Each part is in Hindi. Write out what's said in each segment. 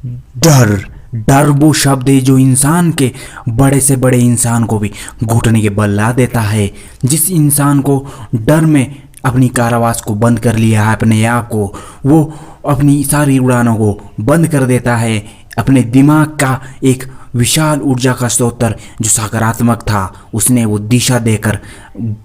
डर। डर वो शब्द है जो इंसान के, बड़े से बड़े इंसान को भी घुटने के बल ला देता है। जिस इंसान को डर में अपनी कारावास को बंद कर लिया है, अपने आप को, वो अपनी सारी उड़ानों को बंद कर देता है। अपने दिमाग का एक विशाल ऊर्जा का स्रोत जो सकारात्मक था, उसने वो दिशा देकर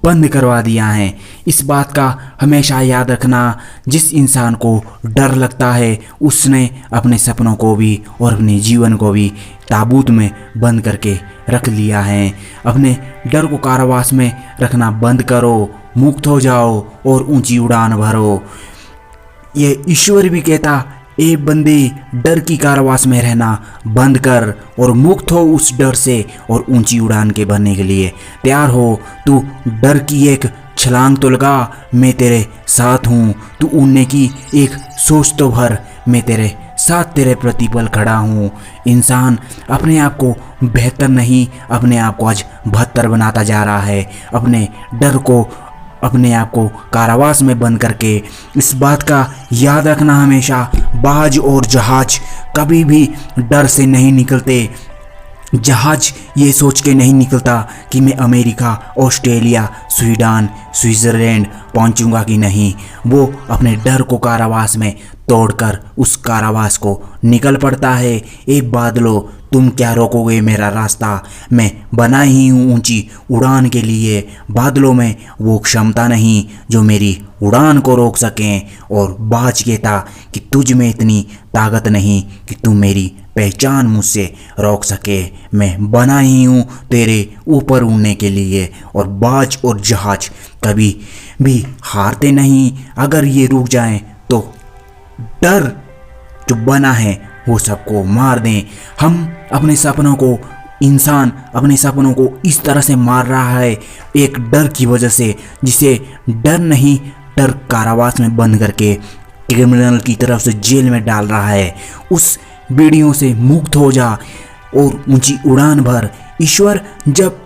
बंद करवा दिया है। इस बात का हमेशा याद रखना, जिस इंसान को डर लगता है उसने अपने सपनों को भी और अपने जीवन को भी ताबूत में बंद करके रख लिया है। अपने डर को कारावास में रखना बंद करो, मुक्त हो जाओ और ऊंची उड़ान भरो। ये ईश्वर भी कहता, ए बंदे, डर की कारावास में रहना बंद कर और मुक्त हो उस डर से और ऊंची उड़ान के भरने के लिए तैयार हो। तू डर की एक छलांग तो लगा, मैं तेरे साथ हूँ। तू उड़ने की एक सोच तो भर, मैं तेरे साथ तेरे प्रतिपल खड़ा हूँ। इंसान अपने आप को बेहतर नहीं, अपने आप को आज बदतर बनाता जा रहा है। अपने डर को, अपने आप को कारावास में बंद करके इस बात का याद रखना हमेशा, बाज और जहाज कभी भी डर से नहीं निकलते। जहाज ये सोच के नहीं निकलता कि मैं अमेरिका, ऑस्ट्रेलिया, स्वीडन, स्विट्ज़रलैंड पहुंचूंगा कि नहीं। वो अपने डर को कारावास में तोड़कर उस कारावास को निकल पड़ता है। एक बादलो, तुम क्या रोकोगे मेरा रास्ता? मैं बना ही हूँ ऊंची उड़ान के लिए। बादलों में वो क्षमता नहीं जो मेरी उड़ान को रोक सकें। और बाज कहता कि तुझ में इतनी ताकत नहीं कि तुम मेरी पहचान मुझसे रोक सके। मैं बना ही हूँ तेरे ऊपर उड़ने के लिए। और बाज और जहाज कभी भी हारते नहीं। अगर ये रुक जाएं तो डर जो बना है वो सबको मार दें। हम अपने सपनों को, इंसान अपने सपनों को इस तरह से मार रहा है एक डर की वजह से, जिसे डर नहीं, डर कारावास में बंद करके क्रिमिनल की तरफ से जेल में डाल रहा है। उस बीड़ियों से मुक्त हो जा और ऊंची उड़ान भर। ईश्वर, जब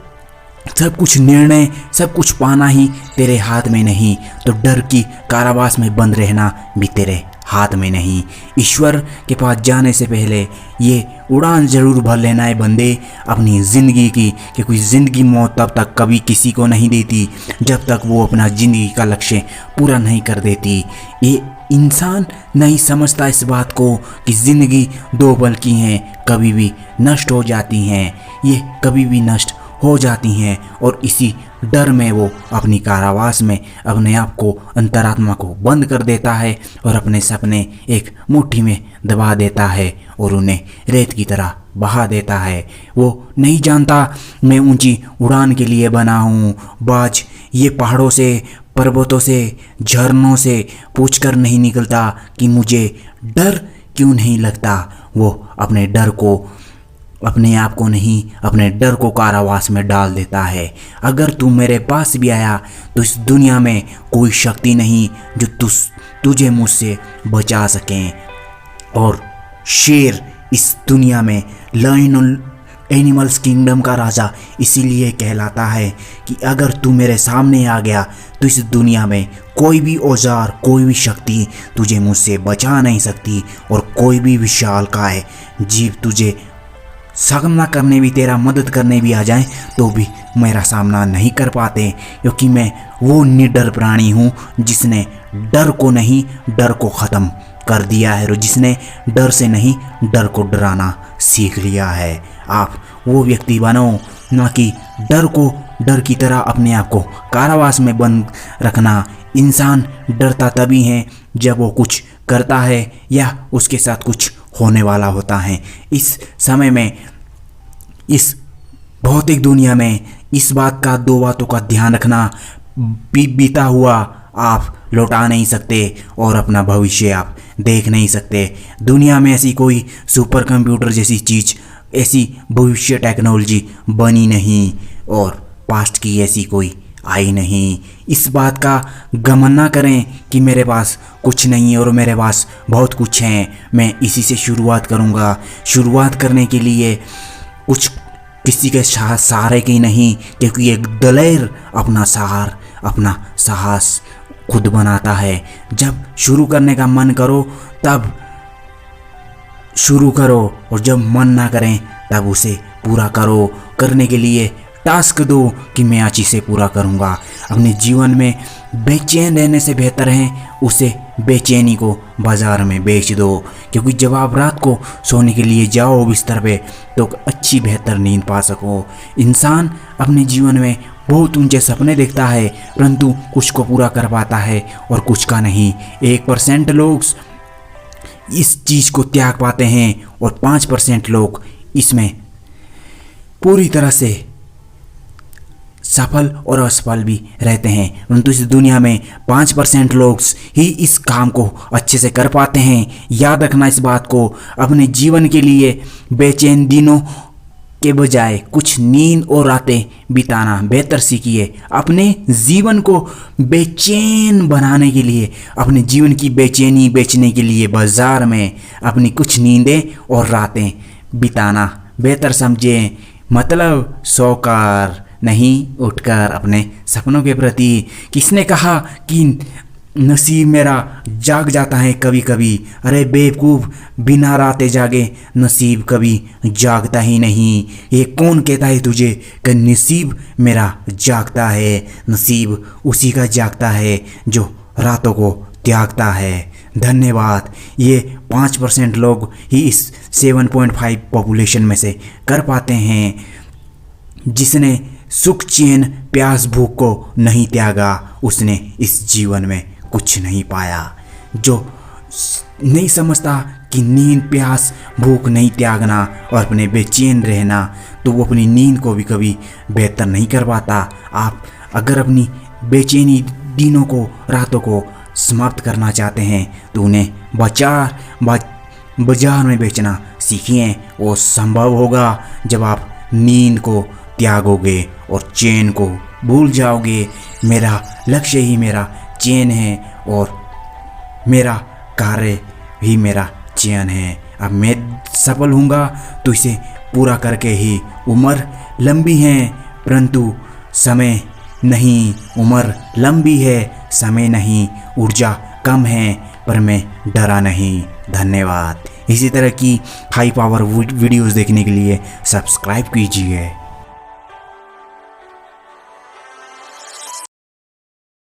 सब कुछ निर्णय, सब कुछ पाना ही तेरे हाथ में नहीं, तो डर की कारावास में बंद रहना भी तेरे हाथ में नहीं। ईश्वर के पास जाने से पहले ये उड़ान ज़रूर भर लेना है बंदे अपनी ज़िंदगी की, क्योंकि ज़िंदगी मौत तब तक कभी किसी को नहीं देती जब तक वो अपना ज़िंदगी का लक्ष्य पूरा नहीं कर देती। ये इंसान नहीं समझता इस बात को कि ज़िंदगी 2 पल की हैं, कभी भी नष्ट हो जाती हैं। ये कभी भी नष्ट हो जाती हैं और इसी डर में वो अपनी कारावास में अपने आप को, अंतरात्मा को बंद कर देता है और अपने सपने एक मुट्ठी में दबा देता है और उन्हें रेत की तरह बहा देता है। वो नहीं जानता मैं ऊंची उड़ान के लिए बना हूँ। बाज ये पहाड़ों से, पर्वतों से, झरनों से पूछकर नहीं निकलता कि मुझे डर क्यों नहीं लगता। वो अपने डर को, अपने आप को नहीं, अपने डर को कारावास में डाल देता है। अगर तू मेरे पास भी आया तो इस दुनिया में कोई शक्ति नहीं जो तुझे मुझसे बचा सके। और शेर इस दुनिया में, लायन एनिमल्स किंगडम का राजा इसीलिए कहलाता है कि अगर तू मेरे सामने आ गया तो इस दुनिया में कोई भी औजार, कोई भी शक्ति तुझे मुझसे बचा नहीं सकती। और कोई भी विशालकाय जीव तुझे सामना करने भी, तेरा मदद करने भी आ जाए तो भी मेरा सामना नहीं कर पाते, क्योंकि मैं वो निडर प्राणी हूँ जिसने डर को नहीं, डर को ख़त्म कर दिया है और जिसने डर से नहीं, डर को डराना सीख लिया है। आप वो व्यक्ति बनो, ना कि डर को डर की तरह अपने आप को कारावास में बंद रखना। इंसान डरता तभी है जब वो कुछ करता है या उसके साथ कुछ होने वाला होता है। इस समय में, इस भौतिक दुनिया में इस बात का, 2 बातों का ध्यान रखना, बीता हुआ आप लौटा नहीं सकते और अपना भविष्य आप देख नहीं सकते। दुनिया में ऐसी कोई सुपर कंप्यूटर जैसी चीज़, ऐसी भविष्य टेक्नोलॉजी बनी नहीं और पास्ट की ऐसी कोई आई नहीं। इस बात का गमन ना करें कि मेरे पास कुछ नहीं है और मेरे पास बहुत कुछ है, मैं इसी से शुरुआत करूँगा। शुरुआत करने के लिए कुछ किसी के सहारे की नहीं, क्योंकि एक दलेर अपना साहस खुद बनाता है। जब शुरू करने का मन करो तब शुरू करो और जब मन ना करें तब उसे पूरा करो। करने के लिए टास्क दो कि मैं आज इसे पूरा करूँगा। अपने जीवन में बेचैन रहने से बेहतर है उसे बेचैनी को बाज़ार में बेच दो, क्योंकि जब आप रात को सोने के लिए जाओ बिस्तर पे तो अच्छी बेहतर नींद पा सको। इंसान अपने जीवन में बहुत ऊंचे सपने देखता है, परंतु कुछ को पूरा कर पाता है और कुछ का नहीं। 1% लोग इस चीज़ को त्याग पाते हैं और 5% लोग इसमें पूरी तरह से सफल और असफल भी रहते हैं। परंतु इस दुनिया में 5% लोग ही इस काम को अच्छे से कर पाते हैं। याद रखना इस बात को। अपने जीवन के लिए बेचैन दिनों के बजाय कुछ नींद और रातें बिताना बेहतर सीखिए। अपने जीवन को बेचैन बनाने के लिए, अपने जीवन की बेचैनी बेचने के लिए बाजार में अपनी कुछ नींदें और रातें बिताना बेहतर समझें। मतलब सोकर नहीं, उठकर अपने सपनों के प्रति। किसने कहा कि नसीब मेरा जाग जाता है कभी कभी? अरे बेवकूफ़, बिना रातें जागे नसीब कभी जागता ही नहीं। ये कौन कहता है तुझे कि नसीब मेरा जागता है? नसीब उसी का जागता है जो रातों को त्यागता है। धन्यवाद। ये 5% लोग ही इस 7.5 पॉपुलेशन में से कर पाते हैं। जिसने सुख, चैन, प्यास, भूख को नहीं त्यागा उसने इस जीवन में कुछ नहीं पाया। जो नहीं समझता कि नींद, प्यास, भूख नहीं त्यागना और अपने बेचैन रहना, तो वो अपनी नींद को भी कभी बेहतर नहीं कर पाता। आप अगर अपनी बेचैनी दिनों को, रातों को समाप्त करना चाहते हैं तो उन्हें बाजार में बेचना सीखिए। वो संभव होगा जब आप नींद को त्यागोगे और चैन को भूल जाओगे। मेरा लक्ष्य ही मेरा चैन है और मेरा कार्य ही मेरा चैन है। अब मैं सफल होऊंगा तो इसे पूरा करके ही। उम्र लंबी है परंतु समय नहीं। उम्र लंबी है, समय नहीं। ऊर्जा कम है पर मैं डरा नहीं। धन्यवाद। इसी तरह की हाई पावर वीडियोस देखने के लिए सब्सक्राइब कीजिए।